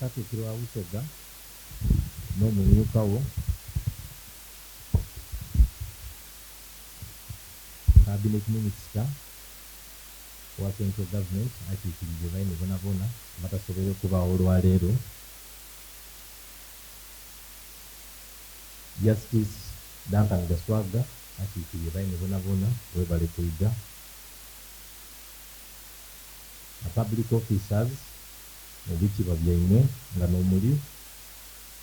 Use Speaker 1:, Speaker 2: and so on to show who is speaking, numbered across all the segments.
Speaker 1: Katikkiro wa Busega n'omumyuka wo, Cabinet Minister wa Central Government akiikirije baine bonabona batasobole okubaawo olwaleero, Justice Duncan Gaswaga akiikirije baine bonabona webale kwega, public officers mu bitiibwa byammwe nga n'omuli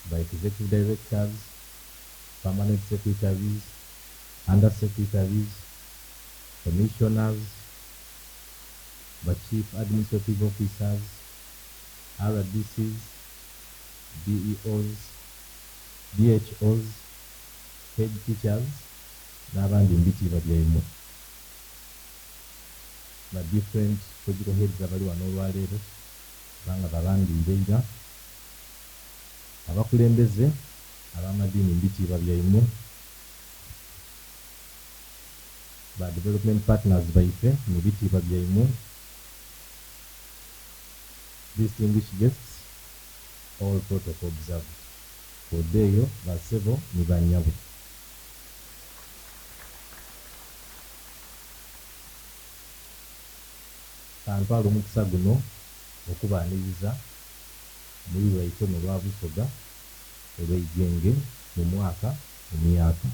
Speaker 1: ba executive directors, permanent secretaries, under secretaries, commissioners, the chief administrative officers, RDCs, DEOs, DHOs, head teachers, n'abandi mbitiibwa byammwe. The different political heads abali wano olwaleero banga balandiira, abakulembeze ab'amadiini mbitiibwa byammwe, ba development partners baife mu bitiibwa byammwe, distinguished guests, all protocol observed. Odeeyo basebo ne bannyabo. Kantwala omukisa guno okubaaniriza muri lwaife mu lwa Busoga olw'eigenge mu mwaka mu myaka.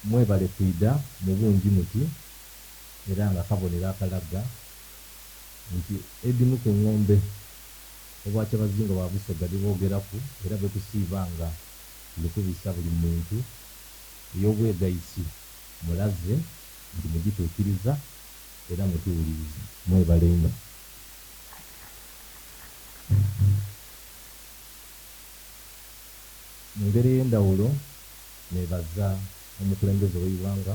Speaker 1: Mwebale kwida mu bungi muti era nga kabonero akalaga nti edimu ku ng'ombe obwakyabazinga bwa Busoga liboogeraku era bwe tusiibanga lukubisa buli muntu ey'obwegayisi mulaze nti mugituukiriza era mutuwuliriza. Mwebale nnyo. Mu ngeri y'endawulo nebaza omukulembeze w'eggwanga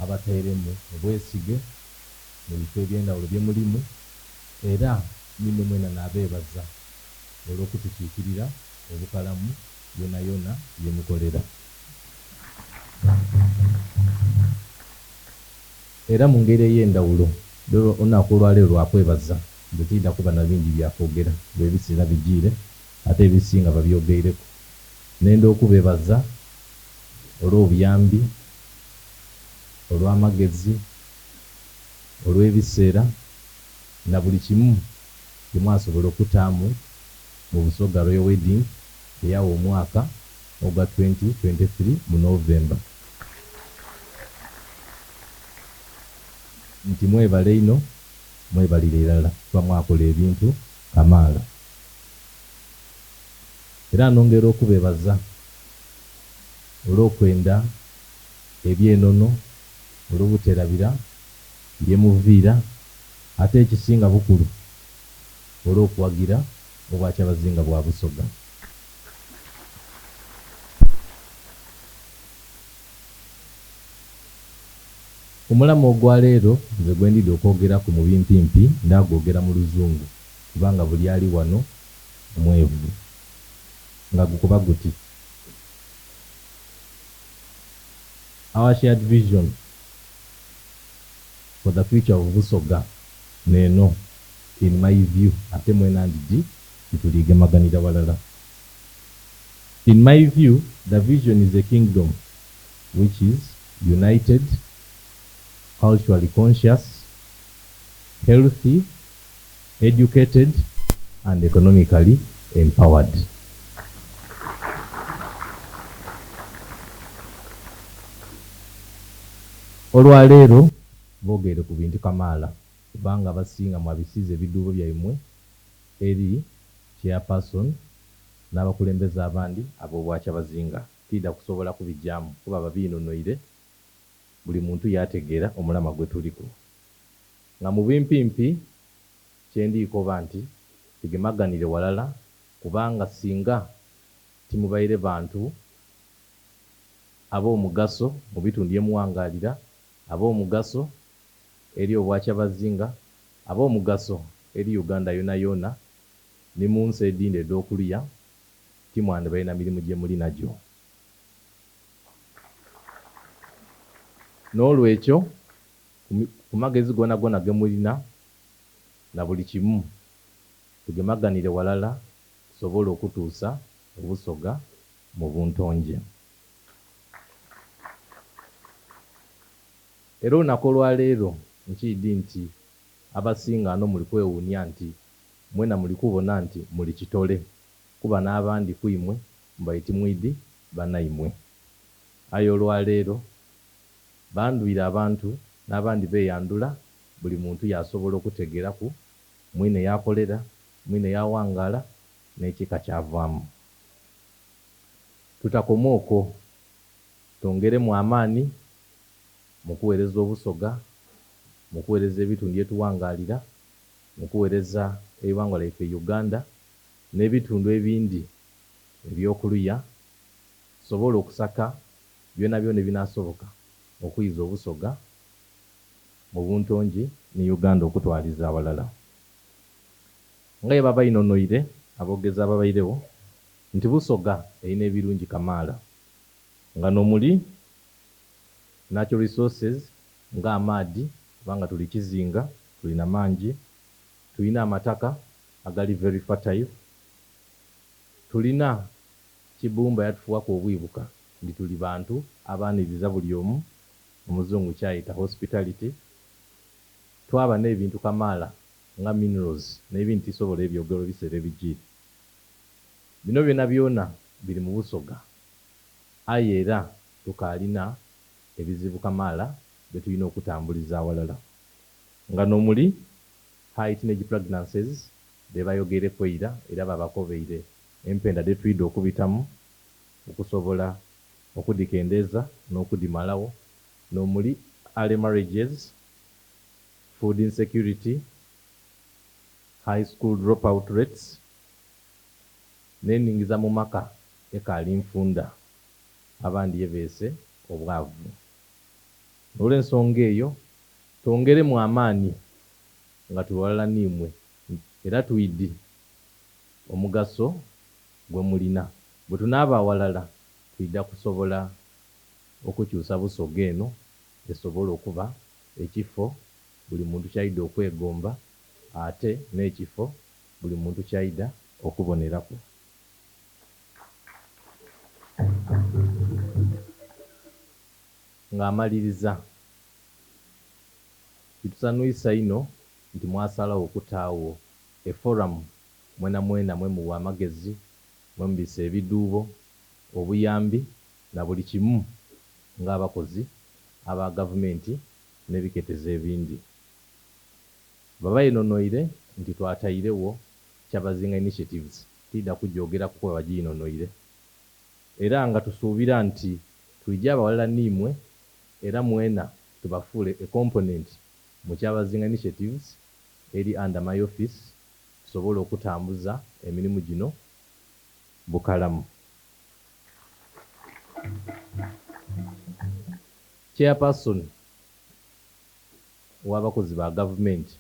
Speaker 1: abateeremu obwesige mu bifo eby'endawulo bye mulimu era ninne mwena n'abeebaza olw'okutukiikirira obukalamu yona yona bye mukolera. Era mu ngeri ey'endawulo olunaku olwaleero lwakwebaza nze tidda kuba na bingi byakwogera lw'ebiseera bigiire ate ebisinga babyogeireko. Nenda okubeebaza olw'obuyambi, olw'amagezi, olw'ebiseera na buli kimu kye mwasobola okutaamu mu Busoga Royal Wedding eyawa omwaka ogwa 2023 mu November. Nti mwebale ino, mwebalire irala kuba mwakola ebintu kamaala. Era nongera okubeebaza olw'okwenda ebyenono, olw'obuterabira bye muviira, ate ekisinga bukulu olw'okuwagira obwakyabazinga bwa Busoga. Omulamu ogwaleero nze gwendidde okwogeraku mu bimpimpi ndagwogera mu Luzungu kubanga buli ali wano omwevu nga gukuba guti: Our shared vision for the future of Busoga neeno, in my view, ate mwena ndidi tituliigemaganira walala. In my view, the vision is a kingdom which is united, culturally conscious, healthy, educated, and economically empowered. Olwaleero boogere ku bintu kamaala kubanga abasinga mwabisiza ebiduubo byammwe eri chairperson n'abakulembeze abandi ab'obwakyabazinga. Tidda kusobola kubijjamu kuba babiinonoire, buli muntu yategeera omulama gwe tuliko. Nga mu bimpimpi kyendiiko ba nti tegemaganire walala kubanga singa timubaire bantu ab'omugaso mu bitundu bye muwangaalira, ab'omugaso eri obwakyabazinga, ab'omugaso eri Uganda yona yona ne mu nsi edindi ed'okulya, timwandi balina mirimu gye muli nagyo. N'olwekyo ku magezi gona gona ge mulina na buli kimu tugemaganire walala tusobole okutuusa obusoga mu buntonje. Era olunaku olwaleero nkiidi nti abasinga ano muli kwewuunya nti mwena muli kubona nti muli kitole kuba n'abandi kwimwe mbaiti mwidi banaimwe. Aye olwaleero bandwire abantu n'abandi beyandula, buli muntu yasobola okutegeraku mwine yakolera, mwine yawangala n'ekika kyavaamu. Tutakoma okwo, twongeremu amaani mu kuweereza obusoga, mu kuweereza ebitundu byetuwangalira, mu kuweereza eiwanga lyaffe Uganda n'ebitundu ebindi ebyokuluya, tusobole okusaka byona byona ebinaasoboka okuyiza obusoga mu buntongi ne Uganda okutwaliza awalala. Nga bwe baba inonoire aboogezi ababairewo nti busoga erina ebirungi kamaala nga nomuli natural resources nga amaadhi, kubanga tuli kizinga tulina mangi, tulina amataka agali very fertile, tulina kibumba yatufuwaku obwibuka nti tuli bantu abaaniriza buli omu, omuzungu kyayita hospitality, twaba n'ebintu kamaala nga minerals n'ebintu tisobola ebyogero biseera ebijiire. Bino byona byona biri mu busoga, aye era tukaalina ebizibu kamaala bye tulina okutambuliza awalala nga nomuli high teenage pregnancies be bayogereku era babakobeire empenda de twidde okubitamu okusobola okudikendeeza n'okudimalawo, nomuli early marriages, food insecurity, high school dropout rates n'eningiza mu maka ekaali nfunda, abandi yebeese obwavu. Olw'ensonga eyo twongeremu amaani nga tuwalala nimwe era twidi omugaso gwe mulina. Bwe tunaaba awalala twida kusobola okukyusa busoga eno esobola okuba ekifo buli muntu kyayida okwegomba ate n'ekifo buli muntu kyayida okuboneraku. Ng'amaliriza, kitusanuisa ino nti mwasalawo okutaawo eforum mwena mwena mwe muwa amagezi, mwe mubisa ebiduubo, obuyambi na buli kimu ng'abakozi aba gavumenti n'ebiketezo ebindi. Baba inonoire nti twatairewo Kyabazinga initiatives, tidda kujogera kuko baginonoire, era nga tusuubira nti twijja abawalala nimwe era mwena tubafuule a component mu Kyabazinga initiatives eri under my office tusobole okutambuza emirimu gino bukalamu. Chairperson w'abakozi ba gavumenti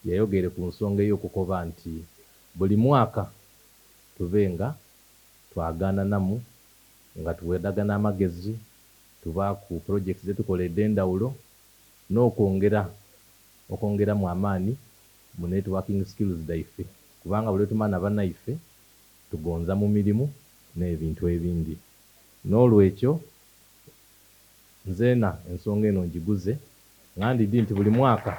Speaker 1: yayogere ku nsonga ey'okukoba nti buli mwaka tube nga twagananamu nga tuwedagana amagezi, tuba ku projects zetukoledde endawulo n'okwongeramu amaani mu networking skills daife, kubanga buli tumana bannaife tugonza mu mirimu n'ebintu ebindi. N'olwekyo nzeena ensonga eno ngiguze nga ndidi nti buli mwaka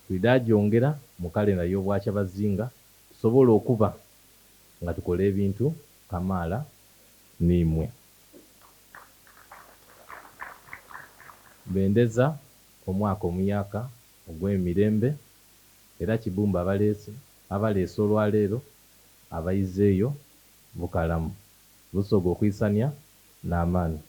Speaker 1: twida gyongera mu kalenda y'Obwakyabazinga tusobole okuba nga tukola ebintu kamaala nimwe. Bendeza omwaka omuyaka ogw'emirembe era kibumba abaleese olwaleero abayizeeyo bukalamu busoga okwisania n'amaani.